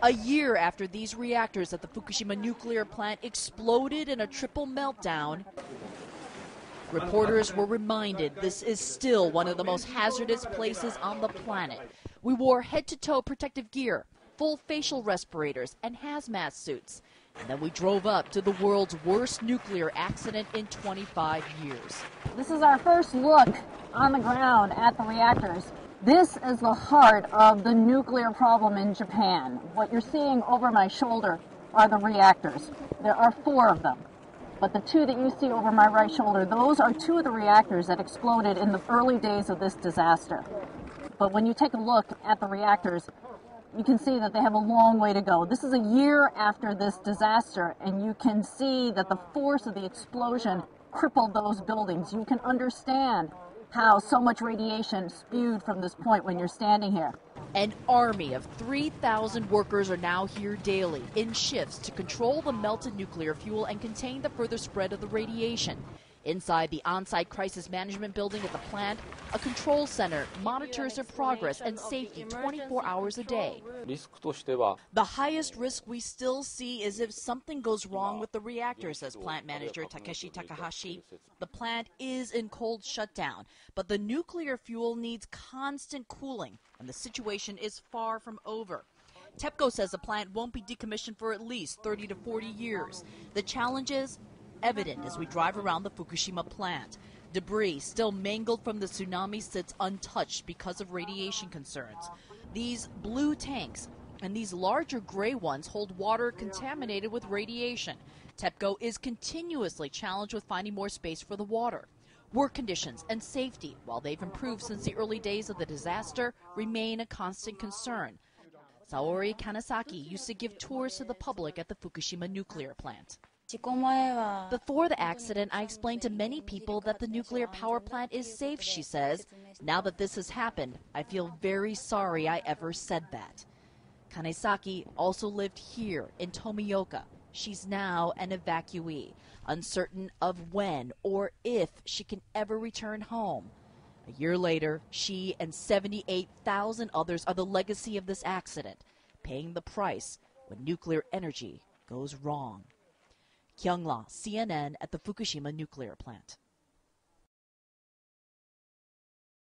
A year after these reactors at the Fukushima nuclear plant exploded in a triple meltdown, reporters were reminded this is still one of the most hazardous places on the planet. We wore head-to-toe protective gear, full facial respirators, and hazmat suits. And then we drove up to the world's worst nuclear accident in 25 years. This is our first look on the ground at the reactors. This is the heart of the nuclear problem in Japan. What you're seeing over my shoulder are the reactors. There are 4 of them. But the 2 that you see over my right shoulder, those are 2 of the reactors that exploded in the early days of this disaster. But when you take a look at the reactors, you can see that they have a long way to go. This is a year after this disaster, and you can see that the force of the explosion crippled those buildings. You can understand how so much radiation spewed from this point when you're standing here. An army of 3,000 workers are now here daily in shifts to control the melted nuclear fuel and contain the further spread of the radiation. Inside the on-site crisis management building at the plant, a control center monitors their progress and safety 24 hours a day. The highest risk we still see is if something goes wrong with the reactor, says plant manager Takeshi Takahashi. The plant is in cold shutdown, but the nuclear fuel needs constant cooling, and the situation is far from over. TEPCO says the plant won't be decommissioned for at least 30 to 40 years. The challenge is evident as we drive around the Fukushima plant. Debris still mangled from the tsunami sits untouched because of radiation concerns. These blue tanks and these larger gray ones hold water contaminated with radiation. TEPCO is continuously challenged with finding more space for the water. Work conditions and safety, while they've improved since the early days of the disaster, remain a constant concern. Saori Kanasaki used to give tours to the public at the Fukushima nuclear plant. Before the accident, I explained to many people that the nuclear power plant is safe, she says. Now that this has happened, I feel very sorry I ever said that. Kanesaki also lived here in Tomioka. She's now an evacuee, uncertain of when or if she can ever return home. A year later, she and 78,000 others are the legacy of this accident, paying the price when nuclear energy goes wrong. Kyung Lah, CNN at the Fukushima nuclear plant.